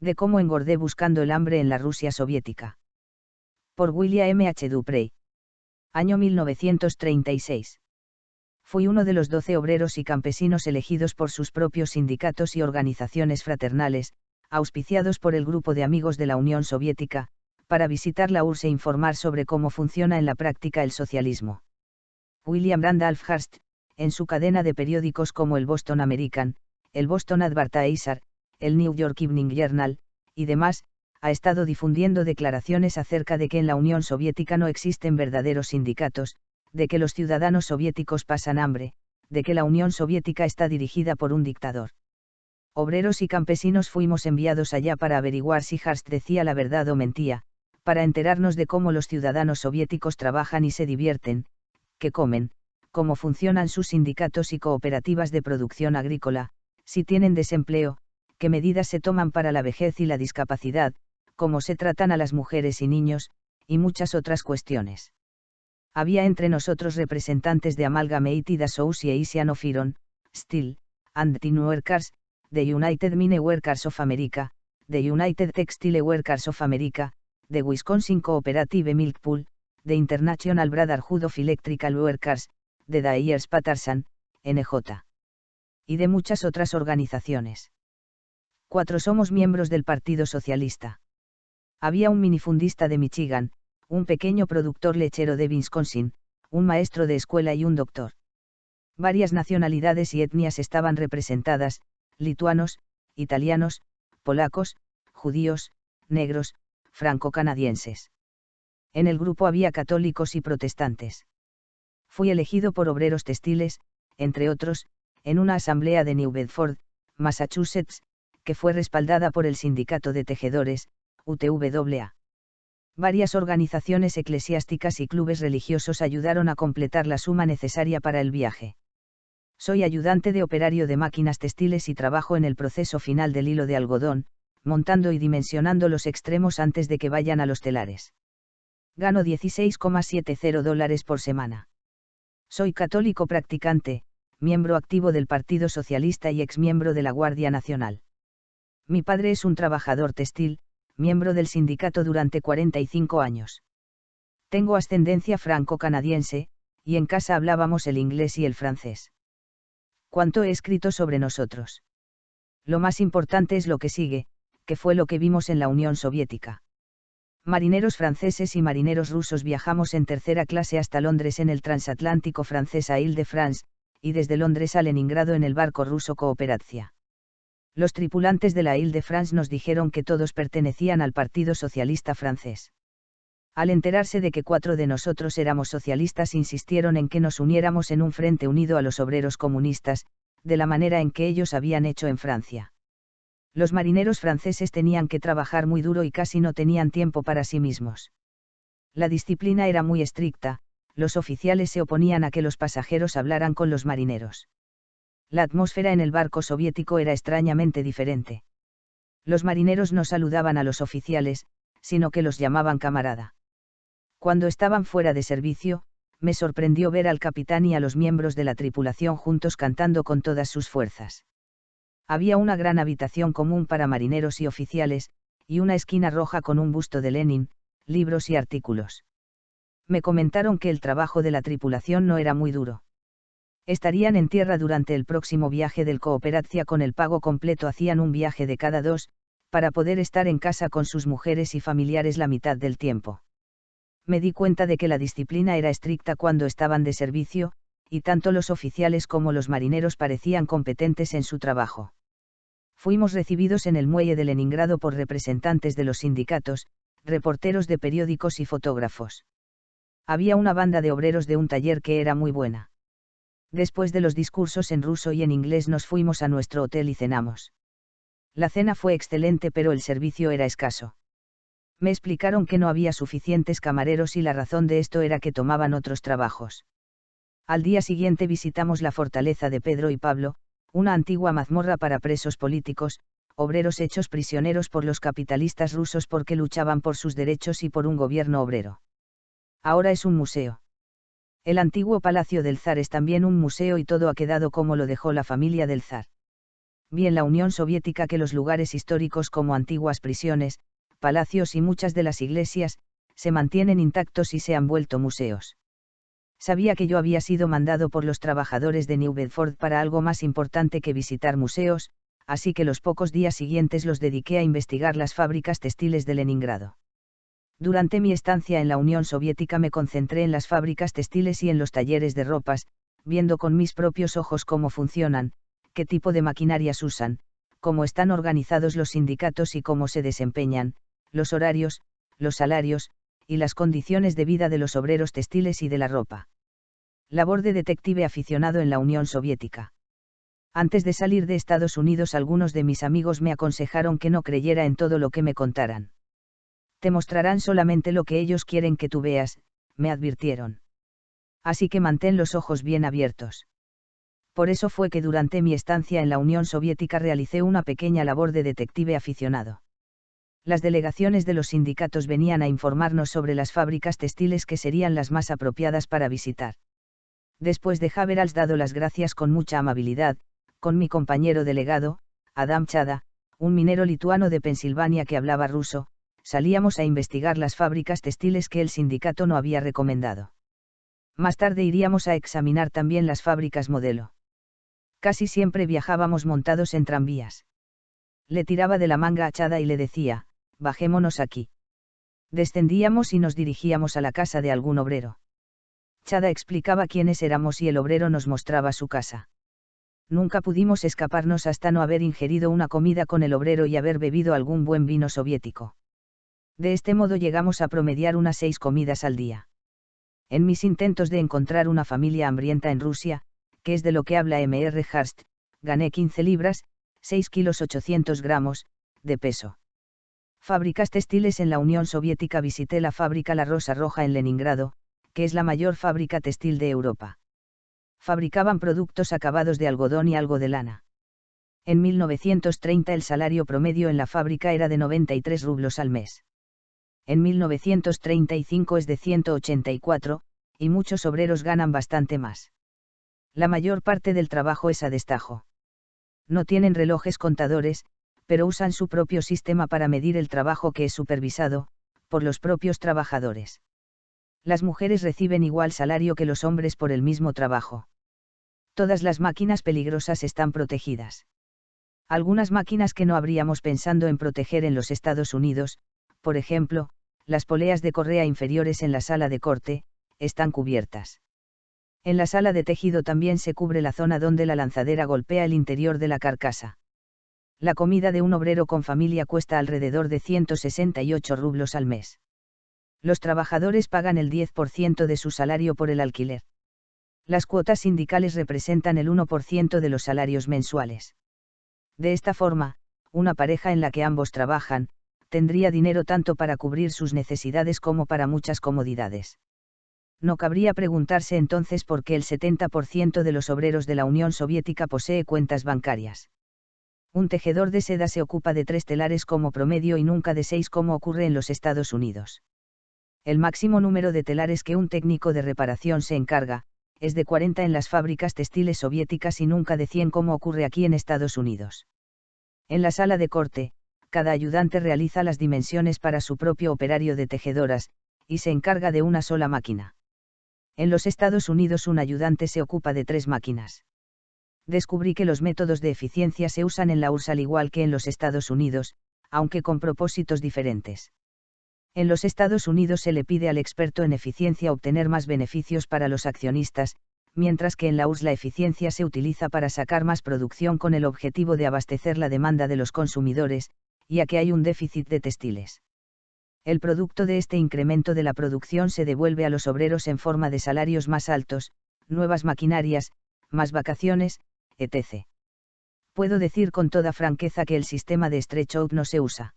De cómo engordé buscando el hambre en la Rusia soviética. Por William M. H. Duprey. Año 1936. Fui uno de los 12 obreros y campesinos elegidos por sus propios sindicatos y organizaciones fraternales, auspiciados por el Grupo de Amigos de la Unión Soviética, para visitar la URSS e informar sobre cómo funciona en la práctica el socialismo. William Randolph Hearst, en su cadena de periódicos como el Boston American, el Boston Advertiser, el New York Evening Journal, y demás, ha estado difundiendo declaraciones acerca de que en la Unión Soviética no existen verdaderos sindicatos, de que los ciudadanos soviéticos pasan hambre, de que la Unión Soviética está dirigida por un dictador. Obreros y campesinos fuimos enviados allá para averiguar si Hearst decía la verdad o mentía, para enterarnos de cómo los ciudadanos soviéticos trabajan y se divierten, qué comen, cómo funcionan sus sindicatos y cooperativas de producción agrícola, si tienen desempleo, qué medidas se toman para la vejez y la discapacidad, cómo se tratan a las mujeres y niños, y muchas otras cuestiones. Había entre nosotros representantes de Amalgamated Association of Iron, Steel, and Tin Workers, the United Mine Workers of America, the United Textile Workers of America, the Wisconsin Cooperative Milk Pool, the International Brotherhood of Electrical Workers, de Dyers Patterson, NJ. Y de muchas otras organizaciones. 4 somos miembros del Partido Socialista. Había un minifundista de Michigan, un pequeño productor lechero de Wisconsin, un maestro de escuela y un doctor. Varias nacionalidades y etnias estaban representadas, lituanos, italianos, polacos, judíos, negros, franco-canadienses. En el grupo había católicos y protestantes. Fui elegido por obreros textiles, entre otros, en una asamblea de New Bedford, Massachusetts, que fue respaldada por el Sindicato de Tejedores, UTWA. Varias organizaciones eclesiásticas y clubes religiosos ayudaron a completar la suma necesaria para el viaje. Soy ayudante de operario de máquinas textiles y trabajo en el proceso final del hilo de algodón, montando y dimensionando los extremos antes de que vayan a los telares. Gano $16,70 por semana. Soy católico practicante, miembro activo del Partido Socialista y exmiembro de la Guardia Nacional. Mi padre es un trabajador textil, miembro del sindicato durante 45 años. Tengo ascendencia franco-canadiense, y en casa hablábamos el inglés y el francés. ¿Cuánto he escrito sobre nosotros? Lo más importante es lo que sigue, que fue lo que vimos en la Unión Soviética. Marineros franceses y marineros rusos viajamos en tercera clase hasta Londres en el transatlántico francés a Île-de-France, y desde Londres a Leningrado en el barco ruso Cooperatia. Los tripulantes de la Île-de-France nos dijeron que todos pertenecían al Partido Socialista francés. Al enterarse de que 4 de nosotros éramos socialistas, insistieron en que nos uniéramos en un frente unido a los obreros comunistas, de la manera en que ellos habían hecho en Francia. Los marineros franceses tenían que trabajar muy duro y casi no tenían tiempo para sí mismos. La disciplina era muy estricta, los oficiales se oponían a que los pasajeros hablaran con los marineros. La atmósfera en el barco soviético era extrañamente diferente. Los marineros no saludaban a los oficiales, sino que los llamaban camarada. Cuando estaban fuera de servicio, me sorprendió ver al capitán y a los miembros de la tripulación juntos cantando con todas sus fuerzas. Había una gran habitación común para marineros y oficiales, y una esquina roja con un busto de Lenin, libros y artículos. Me comentaron que el trabajo de la tripulación no era muy duro. Estarían en tierra durante el próximo viaje del Cooperatia con el pago completo, hacían un viaje de cada 2, para poder estar en casa con sus mujeres y familiares la mitad del tiempo. Me di cuenta de que la disciplina era estricta cuando estaban de servicio, y tanto los oficiales como los marineros parecían competentes en su trabajo. Fuimos recibidos en el muelle de Leningrado por representantes de los sindicatos, reporteros de periódicos y fotógrafos. Había una banda de obreros de un taller que era muy buena. Después de los discursos en ruso y en inglés nos fuimos a nuestro hotel y cenamos. La cena fue excelente, pero el servicio era escaso. Me explicaron que no había suficientes camareros y la razón de esto era que tomaban otros trabajos. Al día siguiente visitamos la fortaleza de Pedro y Pablo, una antigua mazmorra para presos políticos, obreros hechos prisioneros por los capitalistas rusos porque luchaban por sus derechos y por un gobierno obrero. Ahora es un museo. El antiguo palacio del zar es también un museo y todo ha quedado como lo dejó la familia del zar. Vi en la Unión Soviética que los lugares históricos como antiguas prisiones, palacios y muchas de las iglesias, se mantienen intactos y se han vuelto museos. Sabía que yo había sido mandado por los trabajadores de New Bedford para algo más importante que visitar museos, así que los pocos días siguientes los dediqué a investigar las fábricas textiles de Leningrado. Durante mi estancia en la Unión Soviética me concentré en las fábricas textiles y en los talleres de ropas, viendo con mis propios ojos cómo funcionan, qué tipo de maquinarias usan, cómo están organizados los sindicatos y cómo se desempeñan, los horarios, los salarios, y las condiciones de vida de los obreros textiles y de la ropa. Labor de detective aficionado en la Unión Soviética. Antes de salir de Estados Unidos, algunos de mis amigos me aconsejaron que no creyera en todo lo que me contaran. Te mostrarán solamente lo que ellos quieren que tú veas, me advirtieron. Así que mantén los ojos bien abiertos. Por eso fue que durante mi estancia en la Unión Soviética realicé una pequeña labor de detective aficionado. Las delegaciones de los sindicatos venían a informarnos sobre las fábricas textiles que serían las más apropiadas para visitar. Después de haberles dado las gracias con mucha amabilidad, con mi compañero delegado, Adam Chada, un minero lituano de Pensilvania que hablaba ruso, salíamos a investigar las fábricas textiles que el sindicato no había recomendado. Más tarde iríamos a examinar también las fábricas modelo. Casi siempre viajábamos montados en tranvías. Le tiraba de la manga a Chada y le decía, bajémonos aquí. Descendíamos y nos dirigíamos a la casa de algún obrero. Chada explicaba quiénes éramos y el obrero nos mostraba su casa. Nunca pudimos escaparnos hasta no haber ingerido una comida con el obrero y haber bebido algún buen vino soviético. De este modo llegamos a promediar unas 6 comidas al día. En mis intentos de encontrar una familia hambrienta en Rusia, que es de lo que habla M.R. Harst, gané 15 libras, 6 kilos 800 gramos, de peso. Fábricas textiles en la Unión Soviética. Visité la fábrica La Rosa Roja en Leningrado, que es la mayor fábrica textil de Europa. Fabricaban productos acabados de algodón y algo de lana. En 1930 el salario promedio en la fábrica era de 93 rublos al mes. En 1935 es de 184, y muchos obreros ganan bastante más. La mayor parte del trabajo es a destajo. No tienen relojes contadores, pero usan su propio sistema para medir el trabajo que es supervisado, por los propios trabajadores. Las mujeres reciben igual salario que los hombres por el mismo trabajo. Todas las máquinas peligrosas están protegidas. Algunas máquinas que no habríamos pensado en proteger en los Estados Unidos, por ejemplo, las poleas de correa inferiores en la sala de corte, están cubiertas. En la sala de tejido también se cubre la zona donde la lanzadera golpea el interior de la carcasa. La comida de un obrero con familia cuesta alrededor de 168 rublos al mes. Los trabajadores pagan el 10% de su salario por el alquiler. Las cuotas sindicales representan el 1% de los salarios mensuales. De esta forma, una pareja en la que ambos trabajan, tendría dinero tanto para cubrir sus necesidades como para muchas comodidades. No cabría preguntarse entonces por qué el 70% de los obreros de la Unión Soviética posee cuentas bancarias. Un tejedor de seda se ocupa de 3 telares como promedio y nunca de 6 como ocurre en los Estados Unidos. El máximo número de telares que un técnico de reparación se encarga, es de 40 en las fábricas textiles soviéticas y nunca de 100 como ocurre aquí en Estados Unidos. En la sala de corte, cada ayudante realiza las dimensiones para su propio operario de tejedoras, y se encarga de una sola máquina. En los Estados Unidos un ayudante se ocupa de 3 máquinas. Descubrí que los métodos de eficiencia se usan en la URSS al igual que en los Estados Unidos, aunque con propósitos diferentes. En los Estados Unidos se le pide al experto en eficiencia obtener más beneficios para los accionistas, mientras que en la URSS la eficiencia se utiliza para sacar más producción con el objetivo de abastecer la demanda de los consumidores, ya que hay un déficit de textiles. El producto de este incremento de la producción se devuelve a los obreros en forma de salarios más altos, nuevas maquinarias, más vacaciones, etc. Puedo decir con toda franqueza que el sistema de stretch-out no se usa.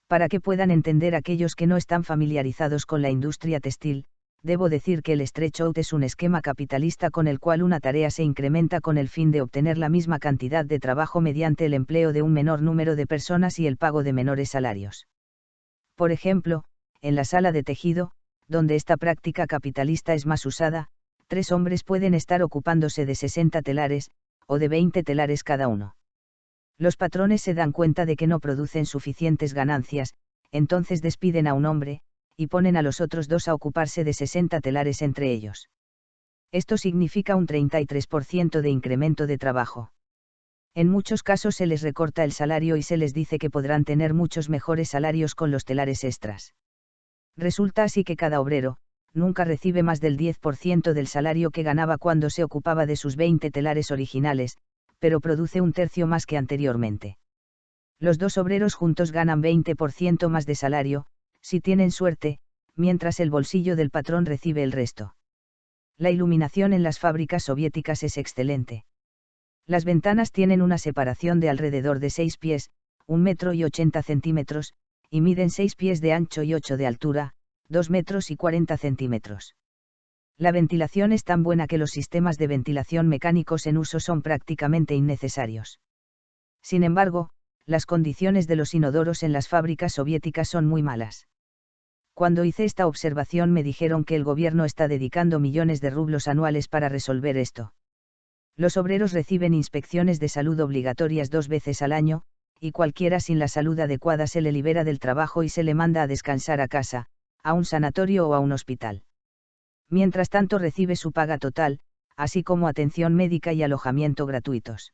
Para que puedan entender aquellos que no están familiarizados con la industria textil, debo decir que el stretch-out es un esquema capitalista con el cual una tarea se incrementa con el fin de obtener la misma cantidad de trabajo mediante el empleo de un menor número de personas y el pago de menores salarios. Por ejemplo, en la sala de tejido, donde esta práctica capitalista es más usada, 3 hombres pueden estar ocupándose de 60 telares, o de 20 telares cada uno. Los patrones se dan cuenta de que no producen suficientes ganancias, entonces despiden a un hombre, y ponen a los otros dos a ocuparse de 60 telares entre ellos. Esto significa un 33% de incremento de trabajo. En muchos casos se les recorta el salario y se les dice que podrán tener muchos mejores salarios con los telares extras. Resulta así que cada obrero, nunca recibe más del 10% del salario que ganaba cuando se ocupaba de sus 20 telares originales, pero produce un tercio más que anteriormente. Los dos obreros juntos ganan 20% más de salario, si tienen suerte, mientras el bolsillo del patrón recibe el resto. La iluminación en las fábricas soviéticas es excelente. Las ventanas tienen una separación de alrededor de 6 pies, 1 metro y 80 centímetros, y miden 6 pies de ancho y 8 de altura, 2 metros y 40 centímetros. La ventilación es tan buena que los sistemas de ventilación mecánicos en uso son prácticamente innecesarios. Sin embargo, las condiciones de los inodoros en las fábricas soviéticas son muy malas. Cuando hice esta observación me dijeron que el gobierno está dedicando millones de rublos anuales para resolver esto. Los obreros reciben inspecciones de salud obligatorias 2 veces al año, y cualquiera sin la salud adecuada se le libera del trabajo y se le manda a descansar a casa, a un sanatorio o a un hospital. Mientras tanto recibe su paga total, así como atención médica y alojamiento gratuitos.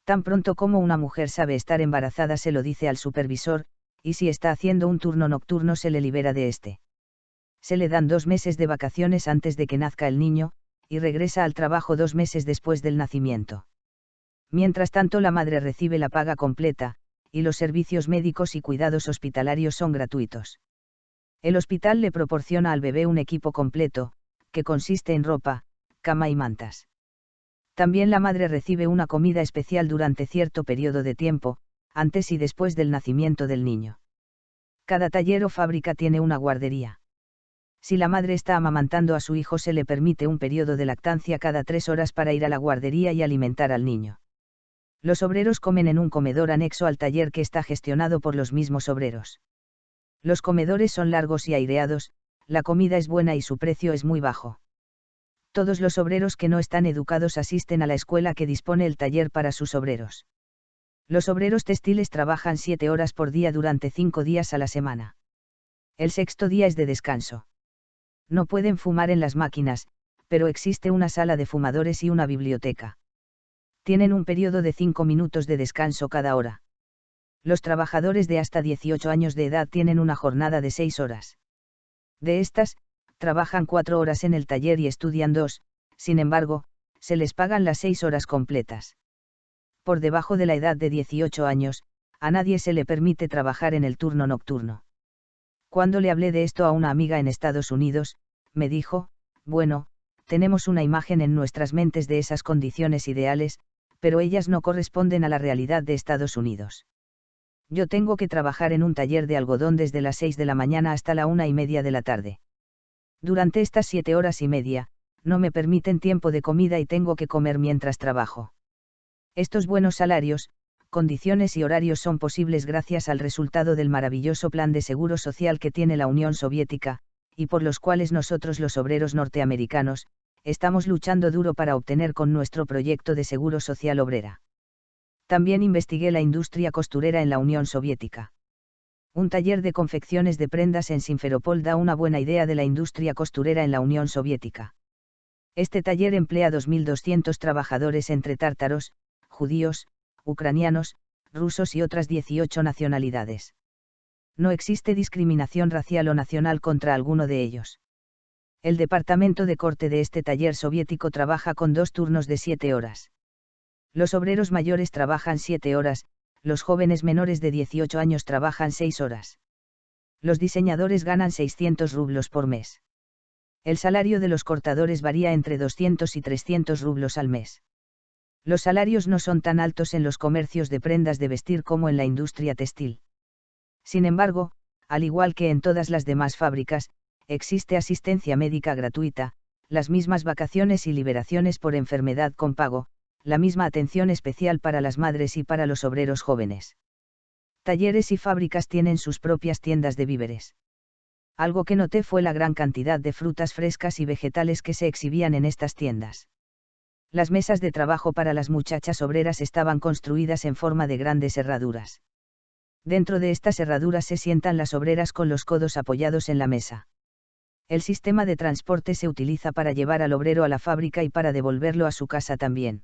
Tan pronto como una mujer sabe estar embarazada se lo dice al supervisor, y si está haciendo un turno nocturno se le libera de este. Se le dan 2 meses de vacaciones antes de que nazca el niño, y regresa al trabajo 2 meses después del nacimiento. Mientras tanto la madre recibe la paga completa, y los servicios médicos y cuidados hospitalarios son gratuitos. El hospital le proporciona al bebé un equipo completo, que consiste en ropa, cama y mantas. También la madre recibe una comida especial durante cierto periodo de tiempo, antes y después del nacimiento del niño. Cada taller o fábrica tiene una guardería. Si la madre está amamantando a su hijo se le permite un periodo de lactancia cada 3 horas para ir a la guardería y alimentar al niño. Los obreros comen en un comedor anexo al taller que está gestionado por los mismos obreros. Los comedores son largos y aireados, la comida es buena y su precio es muy bajo. Todos los obreros que no están educados asisten a la escuela que dispone el taller para sus obreros. Los obreros textiles trabajan 7 horas por día durante 5 días a la semana. El 6º día es de descanso. No pueden fumar en las máquinas, pero existe una sala de fumadores y una biblioteca. Tienen un periodo de 5 minutos de descanso cada hora. Los trabajadores de hasta 18 años de edad tienen una jornada de 6 horas. De estas, trabajan 4 horas en el taller y estudian 2, sin embargo, se les pagan las 6 horas completas. Por debajo de la edad de 18 años, a nadie se le permite trabajar en el turno nocturno. Cuando le hablé de esto a una amiga en Estados Unidos, me dijo, bueno, tenemos una imagen en nuestras mentes de esas condiciones ideales, pero ellas no corresponden a la realidad de Estados Unidos. Yo tengo que trabajar en un taller de algodón desde las 6 de la mañana hasta la 1:30 de la tarde. Durante estas 7 horas y media, no me permiten tiempo de comida y tengo que comer mientras trabajo. Estos buenos salarios, condiciones y horarios son posibles gracias al resultado del maravilloso plan de seguro social que tiene la Unión Soviética, y por los cuales nosotros los obreros norteamericanos, estamos luchando duro para obtener con nuestro proyecto de seguro social obrera. También investigué la industria costurera en la Unión Soviética. Un taller de confecciones de prendas en Simferopol da una buena idea de la industria costurera en la Unión Soviética. Este taller emplea 2.200 trabajadores entre tártaros, judíos, ucranianos, rusos y otras 18 nacionalidades. No existe discriminación racial o nacional contra alguno de ellos. El departamento de corte de este taller soviético trabaja con 2 turnos de 7 horas. Los obreros mayores trabajan 7 horas, los jóvenes menores de 18 años trabajan 6 horas. Los diseñadores ganan 600 rublos por mes. El salario de los cortadores varía entre 200 y 300 rublos al mes. Los salarios no son tan altos en los comercios de prendas de vestir como en la industria textil. Sin embargo, al igual que en todas las demás fábricas, existe asistencia médica gratuita, las mismas vacaciones y liberaciones por enfermedad con pago, la misma atención especial para las madres y para los obreros jóvenes. Talleres y fábricas tienen sus propias tiendas de víveres. Algo que noté fue la gran cantidad de frutas frescas y vegetales que se exhibían en estas tiendas. Las mesas de trabajo para las muchachas obreras estaban construidas en forma de grandes herraduras. Dentro de estas herraduras se sientan las obreras con los codos apoyados en la mesa. El sistema de transporte se utiliza para llevar al obrero a la fábrica y para devolverlo a su casa también.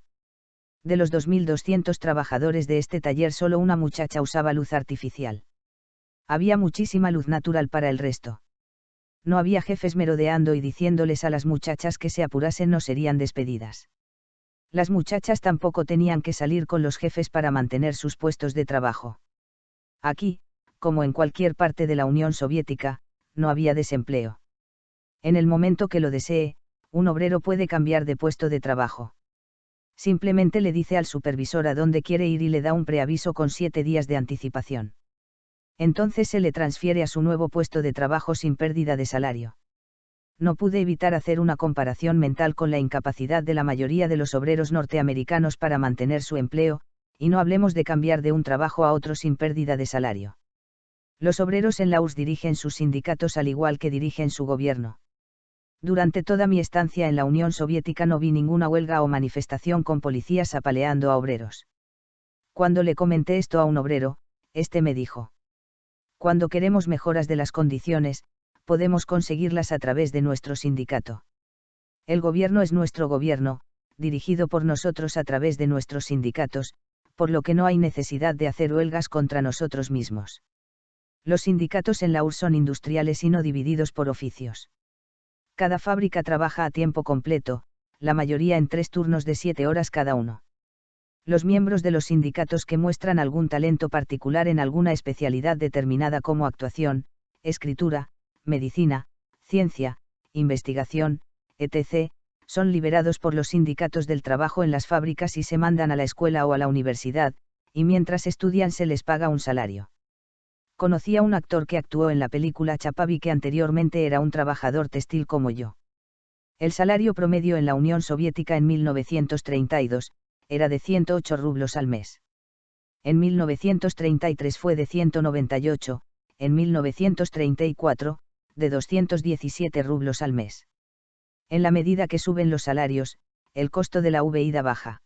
De los 2.200 trabajadores de este taller solo una muchacha usaba luz artificial. Había muchísima luz natural para el resto. No había jefes merodeando y diciéndoles a las muchachas que se apurasen, no serían despedidas. Las muchachas tampoco tenían que salir con los jefes para mantener sus puestos de trabajo. Aquí, como en cualquier parte de la Unión Soviética, no había desempleo. En el momento que lo desee, un obrero puede cambiar de puesto de trabajo. Simplemente le dice al supervisor a dónde quiere ir y le da un preaviso con 7 días de anticipación. Entonces se le transfiere a su nuevo puesto de trabajo sin pérdida de salario. No pude evitar hacer una comparación mental con la incapacidad de la mayoría de los obreros norteamericanos para mantener su empleo, y no hablemos de cambiar de un trabajo a otro sin pérdida de salario. Los obreros en la URSS dirigen sus sindicatos al igual que dirigen su gobierno. Durante toda mi estancia en la Unión Soviética no vi ninguna huelga o manifestación con policías apaleando a obreros. Cuando le comenté esto a un obrero, este me dijo: cuando queremos mejoras de las condiciones, podemos conseguirlas a través de nuestro sindicato. El gobierno es nuestro gobierno, dirigido por nosotros a través de nuestros sindicatos, por lo que no hay necesidad de hacer huelgas contra nosotros mismos. Los sindicatos en la URSS son industriales y no divididos por oficios. Cada fábrica trabaja a tiempo completo, la mayoría en 3 turnos de 7 horas cada uno. Los miembros de los sindicatos que muestran algún talento particular en alguna especialidad determinada como actuación, escritura, medicina, ciencia, investigación, etc., son liberados por los sindicatos del trabajo en las fábricas y se mandan a la escuela o a la universidad, y mientras estudian se les paga un salario. Conocí a un actor que actuó en la película Chapavi que anteriormente era un trabajador textil como yo. El salario promedio en la Unión Soviética en 1932 era de 108 rublos al mes. En 1933 fue de 198, en 1934, de 217 rublos al mes. En la medida que suben los salarios, el costo de la vida baja.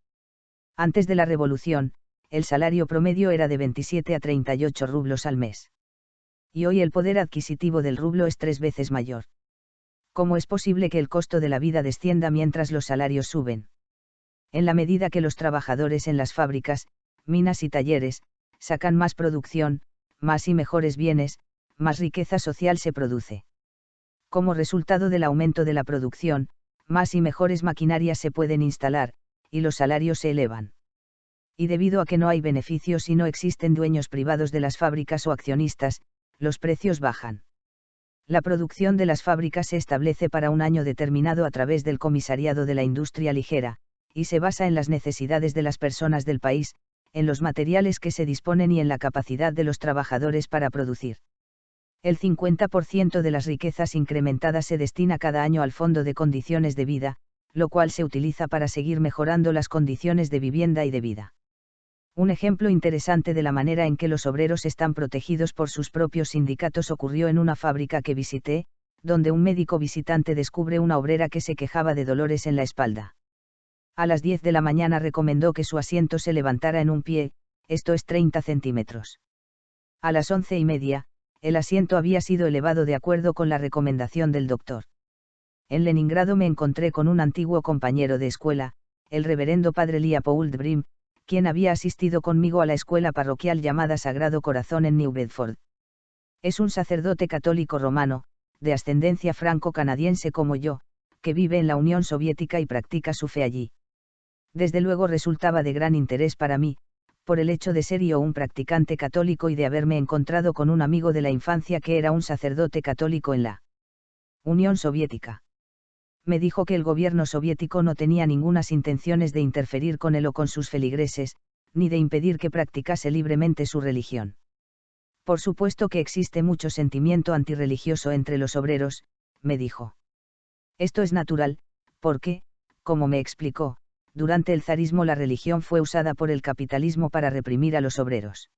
Antes de la revolución, el salario promedio era de 27 a 38 rublos al mes. Y hoy el poder adquisitivo del rublo es 3 veces mayor. ¿Cómo es posible que el costo de la vida descienda mientras los salarios suben? En la medida que los trabajadores en las fábricas, minas y talleres, sacan más producción, más y mejores bienes, más riqueza social se produce. Como resultado del aumento de la producción, más y mejores maquinarias se pueden instalar, y los salarios se elevan. Y debido a que no hay beneficios y no existen dueños privados de las fábricas o accionistas, los precios bajan. La producción de las fábricas se establece para un año determinado a través del comisariado de la industria ligera, y se basa en las necesidades de las personas del país, en los materiales que se disponen y en la capacidad de los trabajadores para producir. El 50% de las riquezas incrementadas se destina cada año al Fondo de Condiciones de Vida, lo cual se utiliza para seguir mejorando las condiciones de vivienda y de vida. Un ejemplo interesante de la manera en que los obreros están protegidos por sus propios sindicatos ocurrió en una fábrica que visité, donde un médico visitante descubre una obrera que se quejaba de dolores en la espalda. A las 10 de la mañana recomendó que su asiento se levantara en un pie, esto es 30 centímetros. A las 11:30, el asiento había sido elevado de acuerdo con la recomendación del doctor. En Leningrado me encontré con un antiguo compañero de escuela, el reverendo padre Leopold Brim, quien había asistido conmigo a la escuela parroquial llamada Sagrado Corazón en New Bedford. Es un sacerdote católico romano, de ascendencia franco-canadiense como yo, que vive en la Unión Soviética y practica su fe allí. Desde luego resultaba de gran interés para mí, por el hecho de ser yo un practicante católico y de haberme encontrado con un amigo de la infancia que era un sacerdote católico en la Unión Soviética. Me dijo que el gobierno soviético no tenía ningunas intenciones de interferir con él o con sus feligreses, ni de impedir que practicase libremente su religión. Por supuesto que existe mucho sentimiento antirreligioso entre los obreros, me dijo. Esto es natural, porque, como me explicó, durante el zarismo la religión fue usada por el capitalismo para reprimir a los obreros.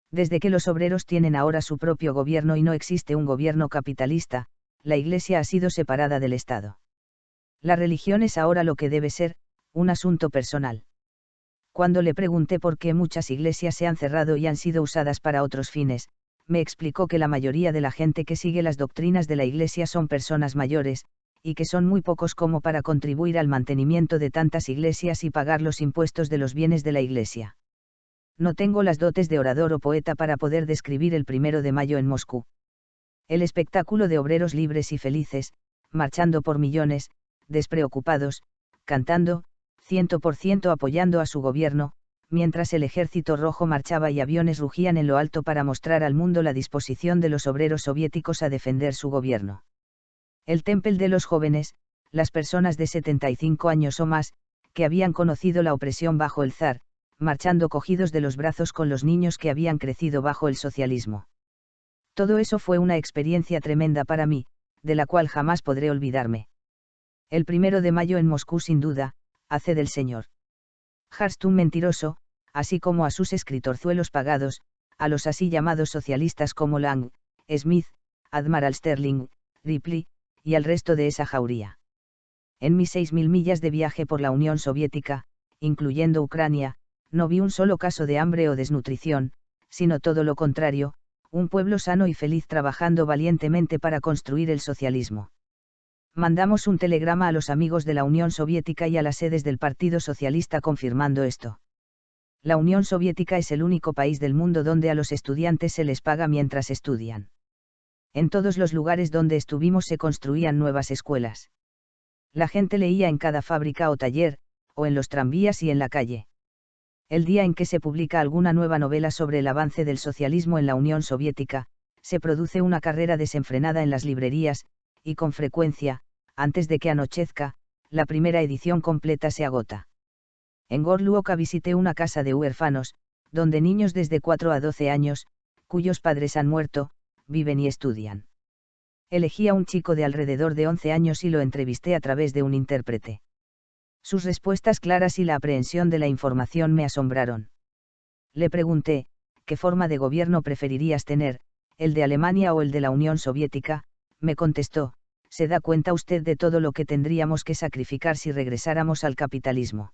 Desde que los obreros tienen ahora su propio gobierno y no existe un gobierno capitalista, la Iglesia ha sido separada del Estado. La religión es ahora lo que debe ser, Un asunto personal. Cuando le pregunté por qué muchas iglesias se han cerrado y han sido usadas para otros fines, me explicó que la mayoría de la gente que sigue las doctrinas de la iglesia son personas mayores, y que son muy pocos como para contribuir al mantenimiento de tantas iglesias y pagar los impuestos de los bienes de la iglesia. No tengo las dotes de orador o poeta para poder describir el 1 de mayo en Moscú. El espectáculo de obreros libres y felices, marchando por millones, despreocupados, cantando, 100% apoyando a su gobierno, mientras el ejército rojo marchaba y aviones rugían en lo alto para mostrar al mundo la disposición de los obreros soviéticos a defender su gobierno. El Templo de los jóvenes, las personas de 75 años o más, que habían conocido la opresión bajo el zar, marchando cogidos de los brazos con los niños que habían crecido bajo el socialismo. Todo eso fue una experiencia tremenda para mí, de la cual jamás podré olvidarme. El 1 de mayo en Moscú sin duda, hace del señor Hearst un mentiroso, así como a sus escritorzuelos pagados, a los así llamados socialistas como Lang, Smith, Admiral Sterling, Ripley, y al resto de esa jauría. En mis 6.000 millas de viaje por la Unión Soviética, incluyendo Ucrania, no vi un solo caso de hambre o desnutrición, sino todo lo contrario, un pueblo sano y feliz trabajando valientemente para construir el socialismo. Mandamos un telegrama a los amigos de la Unión Soviética y a las sedes del Partido Socialista confirmando esto. La Unión Soviética es el único país del mundo donde a los estudiantes se les paga mientras estudian. En todos los lugares donde estuvimos se construían nuevas escuelas. La gente leía en cada fábrica o taller, o en los tranvías y en la calle. El día en que se publica alguna nueva novela sobre el avance del socialismo en la Unión Soviética, se produce una carrera desenfrenada en las librerías, y con frecuencia, antes de que anochezca, la primera edición completa se agota. En Gorluoka visité una casa de huérfanos, donde niños desde 4 a 12 años, cuyos padres han muerto, viven y estudian. Elegí a un chico de alrededor de 11 años y lo entrevisté a través de un intérprete. Sus respuestas claras y la aprehensión de la información me asombraron. Le pregunté, ¿qué forma de gobierno preferirías tener, el de Alemania o el de la Unión Soviética? Me contestó, ¿se da cuenta usted de todo lo que tendríamos que sacrificar si regresáramos al capitalismo?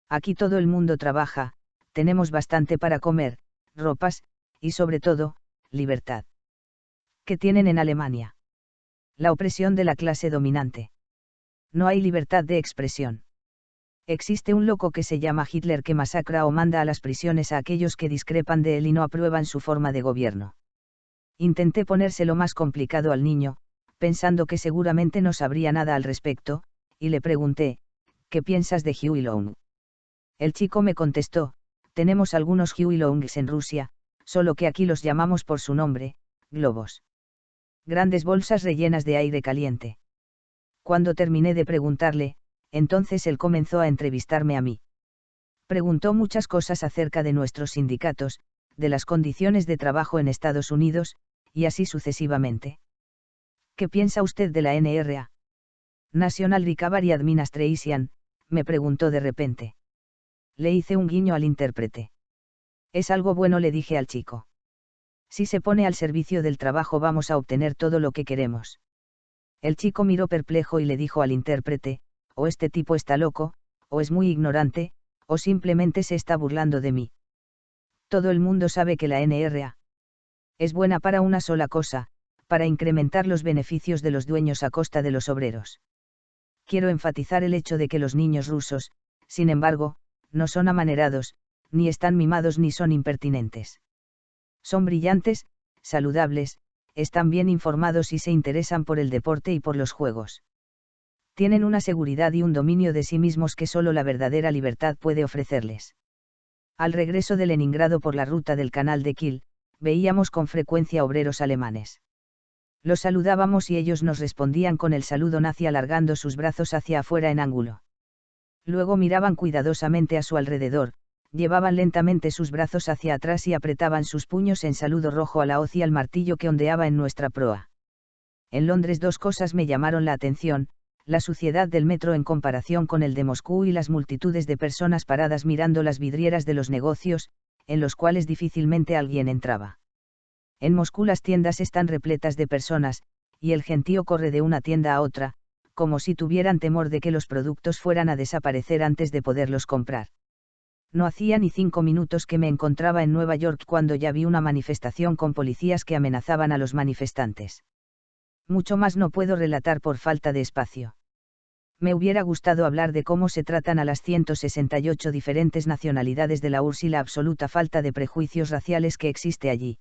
Aquí todo el mundo trabaja, tenemos bastante para comer, ropas, y sobre todo, libertad. ¿Qué tienen en Alemania? La opresión de la clase dominante. No hay libertad de expresión. Existe un loco que se llama Hitler que masacra o manda a las prisiones a aquellos que discrepan de él y no aprueban su forma de gobierno. Intenté ponérselo más complicado al niño, pensando que seguramente no sabría nada al respecto, y le pregunté, ¿qué piensas de Huey Long? El chico me contestó, tenemos algunos Huey Longs en Rusia, solo que aquí los llamamos por su nombre, globos. Grandes bolsas rellenas de aire caliente. Cuando terminé de preguntarle, entonces él comenzó a entrevistarme a mí. Preguntó muchas cosas acerca de nuestros sindicatos, de las condiciones de trabajo en Estados Unidos, y así sucesivamente. ¿Qué piensa usted de la NRA? National Recovery Administration, me preguntó de repente. Le hice un guiño al intérprete. Es algo bueno, le dije al chico. Si se pone al servicio del trabajo vamos a obtener todo lo que queremos. El chico miró perplejo y le dijo al intérprete, o este tipo está loco, o es muy ignorante, o simplemente se está burlando de mí. Todo el mundo sabe que la NRA es buena para una sola cosa, para incrementar los beneficios de los dueños a costa de los obreros. Quiero enfatizar el hecho de que los niños rusos, sin embargo, no son amanerados, ni están mimados ni son impertinentes. Son brillantes, saludables, están bien informados y se interesan por el deporte y por los juegos. Tienen una seguridad y un dominio de sí mismos que solo la verdadera libertad puede ofrecerles. Al regreso de Leningrado por la ruta del canal de Kiel, veíamos con frecuencia obreros alemanes. Los saludábamos y ellos nos respondían con el saludo nazi alargando sus brazos hacia afuera en ángulo. Luego miraban cuidadosamente a su alrededor, llevaban lentamente sus brazos hacia atrás y apretaban sus puños en saludo rojo a la hoz y al martillo que ondeaba en nuestra proa. En Londres dos cosas me llamaron la atención, la suciedad del metro en comparación con el de Moscú y las multitudes de personas paradas mirando las vidrieras de los negocios, en los cuales difícilmente alguien entraba. En Moscú las tiendas están repletas de personas, y el gentío corre de una tienda a otra, como si tuvieran temor de que los productos fueran a desaparecer antes de poderlos comprar. No hacía ni 5 minutos que me encontraba en Nueva York cuando ya vi una manifestación con policías que amenazaban a los manifestantes. Mucho más no puedo relatar por falta de espacio. Me hubiera gustado hablar de cómo se tratan a las 168 diferentes nacionalidades de la URSS y la absoluta falta de prejuicios raciales que existe allí.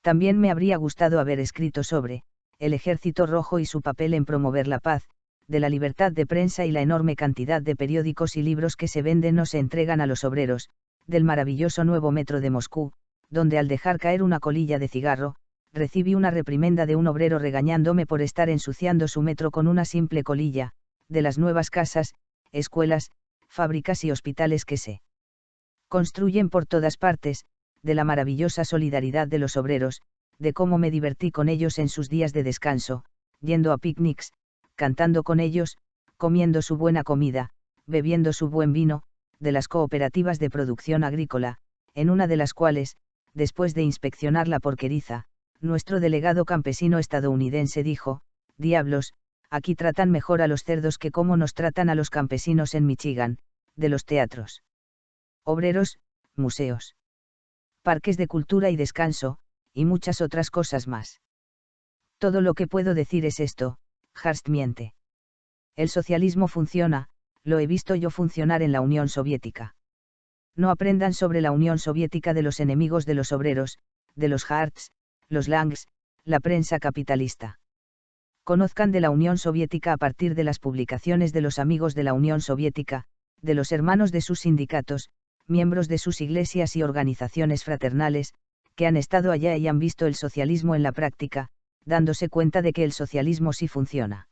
También me habría gustado haber escrito sobre el Ejército Rojo y su papel en promover la paz, de la libertad de prensa y la enorme cantidad de periódicos y libros que se venden o se entregan a los obreros, del maravilloso nuevo metro de Moscú, donde al dejar caer una colilla de cigarro, recibí una reprimenda de un obrero regañándome por estar ensuciando su metro con una simple colilla, de las nuevas casas, escuelas, fábricas y hospitales que se construyen por todas partes, de la maravillosa solidaridad de los obreros, de cómo me divertí con ellos en sus días de descanso, yendo a picnics, cantando con ellos, comiendo su buena comida, bebiendo su buen vino, de las cooperativas de producción agrícola, en una de las cuales, después de inspeccionar la porqueriza, nuestro delegado campesino estadounidense dijo: «Diablos, aquí tratan mejor a los cerdos que como nos tratan a los campesinos en Michigan», de los teatros, obreros, museos, parques de cultura y descanso, y muchas otras cosas más. Todo lo que puedo decir es esto: Hearst miente. El socialismo funciona, lo he visto yo funcionar en la Unión Soviética. No aprendan sobre la Unión Soviética de los enemigos de los obreros, de los Hearsts, los Langs, la prensa capitalista. Conozcan de la Unión Soviética a partir de las publicaciones de los amigos de la Unión Soviética, de los hermanos de sus sindicatos, miembros de sus iglesias y organizaciones fraternales, que han estado allá y han visto el socialismo en la práctica, dándose cuenta de que el socialismo sí funciona.